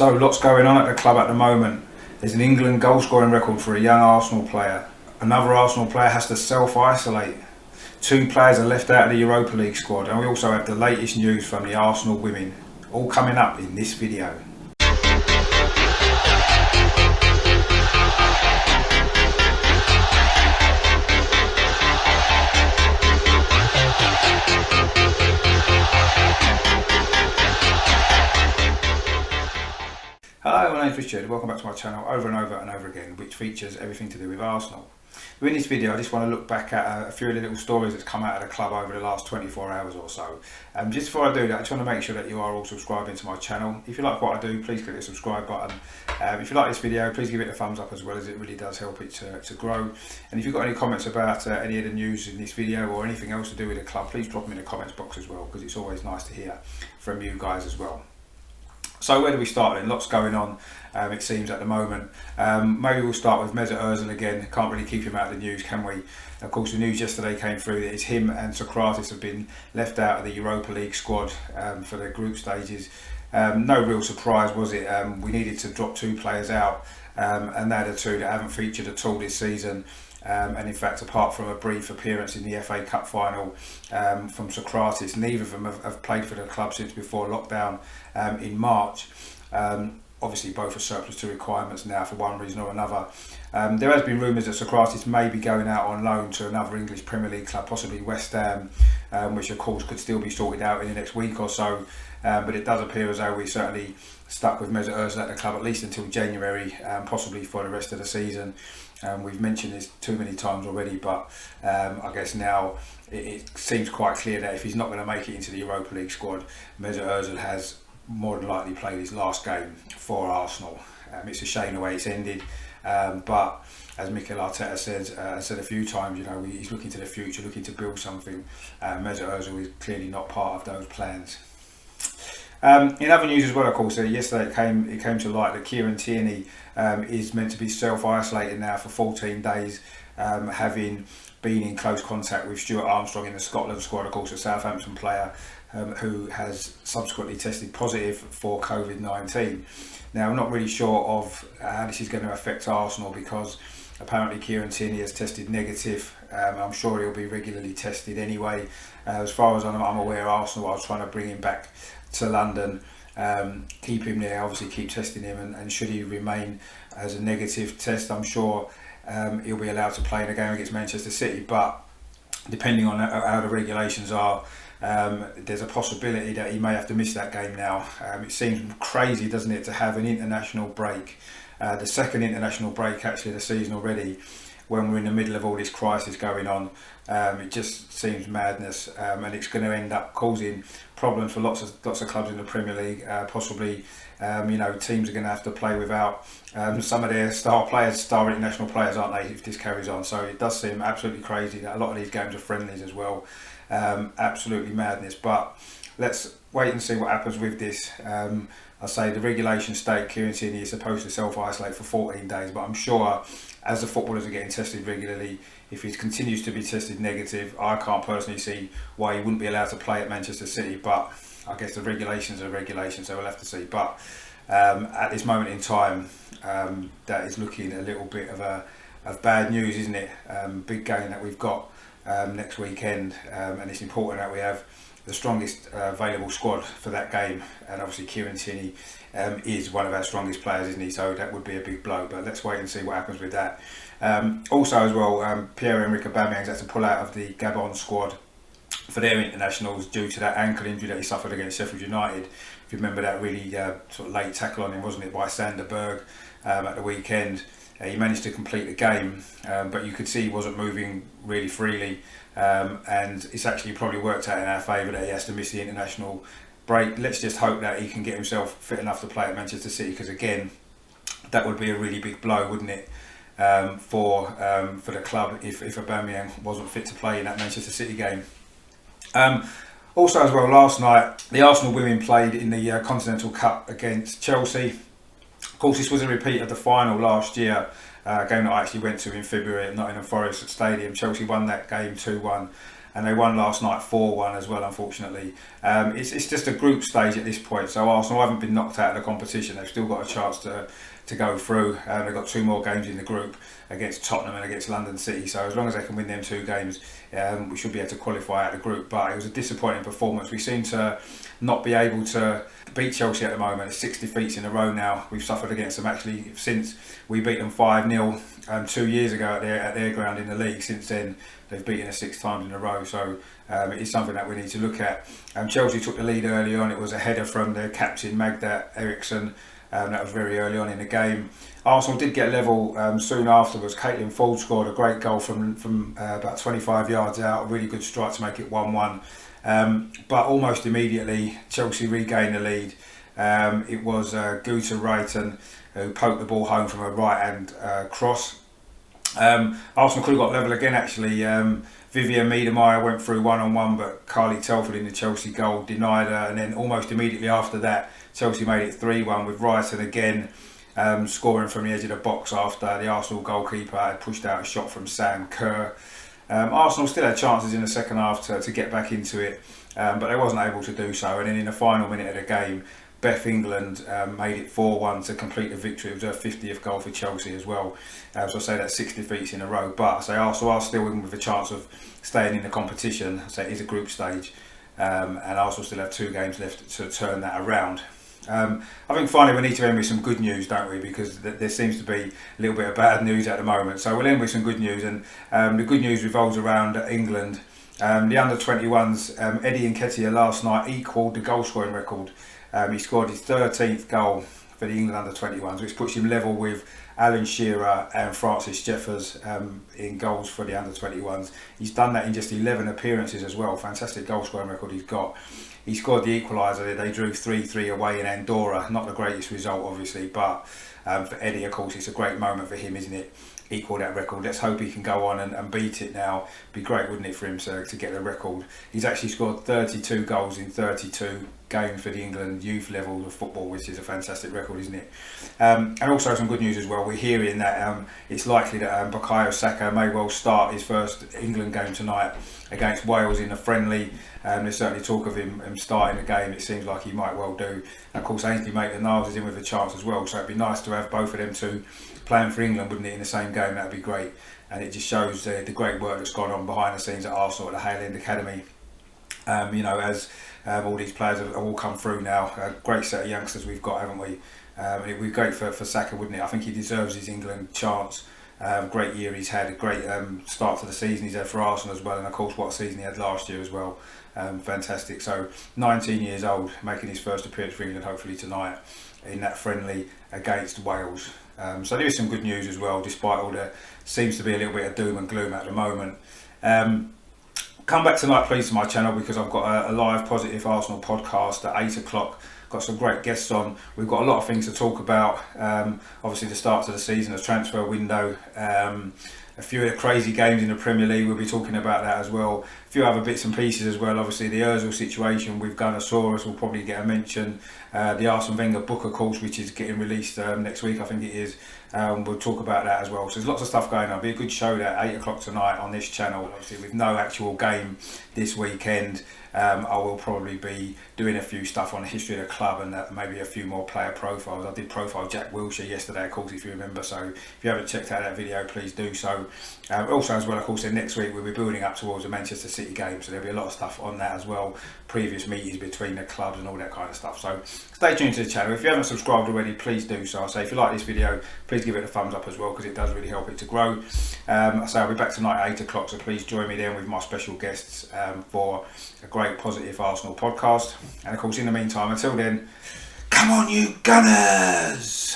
So lots going on at the club at the moment. There's an England goal scoring record for a young Arsenal player. Another Arsenal player has to self-isolate. 2 players are left out of the Europa League squad, and we also have the latest news from the Arsenal women. All coming up in this video. Hello, my name's Richard. Welcome back to my channel over and over and over again, which features everything to do with Arsenal. In this video I just want to look back at a few of the little stories that's come out of the club over the last 24 hours or so. Just before I do that, I just want to make sure that you are all subscribing to my channel. If you like what I do, please click the subscribe button. If you like this video, please give it a thumbs up as well, as it really does help it to grow. And if you've got any comments about any of the news in this video or anything else to do with the club, please drop them in the comments box as well, because it's always nice to hear from you guys as well. So where do we start then? Lots going on, it seems, at the moment. Maybe we'll start with Mesut Ozil again. Can't really keep him out of the news, can we? Of course, the news yesterday came through that it's him and Socrates have been left out of the Europa League squad for their group stages. No real surprise, was it? We needed to drop 2 players out, and they're the 2 that haven't featured at all this season. And in fact, apart from a brief appearance in the FA Cup final from Socrates, neither of them have played for the club since before lockdown in March. Obviously both are surplus to requirements now for one reason or another. There has been rumours that Socrates may be going out on loan to another English Premier League club, possibly West Ham, which of course could still be sorted out in the next week or so. But it does appear as though we're certainly stuck with Mesut Ozil at the club at least until January, possibly for the rest of the season. We've mentioned this too many times already, but I guess now it seems quite clear that if he's not going to make it into the Europa League squad, Mesut Ozil has more than likely played his last game for Arsenal. It's a shame the way it's ended, but as Mikel Arteta said a few times, you know, he's looking to the future, looking to build something. Mesut Ozil is clearly not part of those plans. In other news as well, of course, yesterday it came to light that Kieran Tierney is meant to be self-isolating now for 14 days, having been in close contact with Stuart Armstrong in the Scotland squad, of course, a Southampton player who has subsequently tested positive for COVID-19. Now, I'm not really sure of how this is going to affect Arsenal, because apparently Kieran Tierney has tested negative. I'm sure he'll be regularly tested anyway. As far as I'm aware, Arsenal are trying to bring him back to London, keep him there, obviously keep testing him, and should he remain as a negative test, I'm sure he'll be allowed to play in a game against Manchester City. But depending on how the regulations are, there's a possibility that he may have to miss that game now. It seems crazy, doesn't it, to have an international break, the second international break actually this season already, when we're in the middle of all this crisis going on. It just seems madness, and it's going to end up causing problems for lots of clubs in the Premier League. Possibly, you know, teams are going to have to play without some of their star international players, aren't they, if this carries on? So it does seem absolutely crazy that a lot of these games are friendlies as well. Absolutely madness. But let's wait and see what happens with this. I say the regulations state Kieran Tierney is supposed to self-isolate for 14 days, but I'm sure as the footballers are getting tested regularly, if he continues to be tested negative, I can't personally see why he wouldn't be allowed to play at Manchester City. But I guess the regulations are regulations, so we'll have to see. But at this moment in time, that is looking a little bit of bad news, isn't it? Big game that we've got next weekend, and it's important that we have the strongest available squad for that game, and obviously Kieran Tierney is one of our strongest players, isn't he? So that would be a big blow, but let's wait and see what happens with that. Also as well, Pierre-Emerick Aubameyang's had to pull out of the Gabon squad for their internationals due to that ankle injury that he suffered against Sheffield United. If you remember that really sort of late tackle on him, wasn't it, by Sander Berg at the weekend. He managed to complete the game, but you could see he wasn't moving really freely, and it's actually probably worked out in our favour that he has to miss the international break. Let's just hope that he can get himself fit enough to play at Manchester City, because again, that would be a really big blow, wouldn't it, for the club if Aubameyang wasn't fit to play in that Manchester City game. Also as well, last night the Arsenal women played in the Continental Cup against Chelsea. Of course, this was a repeat of the final last year, a game that I actually went to in February at Nottingham Forest Stadium. Chelsea won that game 2-1. and they won last night 4-1 as well, unfortunately. It's just a group stage at this point, so Arsenal haven't been knocked out of the competition. They've still got a chance to go through. They've got 2 more games in the group against Tottenham and against London City, so as long as they can win them 2 games, we should be able to qualify out of the group. But it was a disappointing performance. We seem to not be able to beat Chelsea at the moment. It's 6 defeats in a row now. We've suffered against them actually since we beat them 5-0 2 years ago at their ground in the league. Since then they've beaten us 6 times in a row, so it is something that we need to look at. Chelsea took the lead early on. It was a header from their captain Magda Eriksson. That was very early on in the game. Arsenal did get level soon afterwards. Caitlin Ford scored a great goal from about 25 yards out, a really good strike to make it 1-1. But almost immediately Chelsea regained the lead. It was Guta Rayton who poked the ball home from a right hand cross. Arsenal could have got level again actually. Vivian Miedemeier went through 1-on-1, but Carly Telford in the Chelsea goal denied her, and then almost immediately after that Chelsea made it 3-1 with Rayton again scoring from the edge of the box after the Arsenal goalkeeper had pushed out a shot from Sam Kerr. Arsenal still had chances in the second half to get back into it, but they wasn't able to do so, and then in the final minute of the game Beth England made it 4-1 to complete the victory. It was her 50th goal for Chelsea as well. So I say that's 6 defeats in a row, but I say Arsenal are still in with a chance of staying in the competition. So it is a group stage, and Arsenal still have 2 games left to turn that around. I think finally we need to end with some good news, don't we? Because there seems to be a little bit of bad news at the moment. So we'll end with some good news, and the good news revolves around England. The under-21s, Eddie Nketiah last night equalled the goal scoring record. He scored his 13th goal for the England under-21s, which puts him level with Alan Shearer and Francis Jeffers in goals for the under-21s. He's done that in just 11 appearances as well. Fantastic goal scoring record he's got. He scored the equaliser. They drew 3-3 away in Andorra. Not the greatest result, obviously, but for Eddie, of course, it's a great moment for him, isn't it? Equal that record. Let's hope he can go on and beat it now. Be great, wouldn't it, for him to get the record? He's actually scored 32 goals in 32 games for the England youth level of football, which is a fantastic record, isn't it? And also some good news as well. We're hearing that it's likely that Bukayo Saka may well start his first England game tonight against Wales in a friendly. There's certainly talk of him starting the game. It seems like he might well do. And of course, Ainsley Maitland-Niles is in with a chance as well, so it'd be nice to have both of them two playing for England, wouldn't it, in the same game? That'd be great. And it just shows the great work that's gone on behind the scenes at Arsenal at the Hale End Academy. As all these players have all come through now. A great set of youngsters we've got, haven't we? It would be great for Saka, wouldn't it? I think he deserves his England chance. Great year he's had, a great start to the season he's had for Arsenal as well, and of course what a season he had last year as well. Fantastic. So 19 years old, making his first appearance for England hopefully tonight in that friendly against Wales. So there is some good news as well, despite all the seems to be a little bit of doom and gloom at the moment. Come back tonight please to my channel, because I've got a live Positive Arsenal podcast at 8 o'clock. Got some great guests on. We've got a lot of things to talk about. Obviously the start of the season, the transfer window, a few of the crazy games in the Premier League, we'll be talking about that as well. A few other bits and pieces as well. Obviously the Ozil situation with Gunnersaurus will probably get a mention. The Arsene Wenger book, of course, which is getting released next week, I think it is. We'll talk about that as well. So there's lots of stuff going on. It'll be a good show at 8 o'clock tonight on this channel. Obviously with no actual game this weekend, I will probably be doing a few stuff on the history of the club and maybe a few more player profiles. I did profile Jack Wilshere yesterday, of course, if you remember, so if you haven't checked out that video, please do so. Also as well, of course, then next week we'll be building up towards the Manchester City game, so there'll be a lot of stuff on that as well, previous meetings between the clubs and all that kind of stuff. So stay tuned to the channel. If you haven't subscribed already, please do so. I say if you like this video, please give it a thumbs up as well, because it does really help it to grow. I say I'll be back tonight at 8 o'clock, so please join me then with my special guests for a great Positive Arsenal podcast. And of course, in the meantime, until then, come on you Gunners!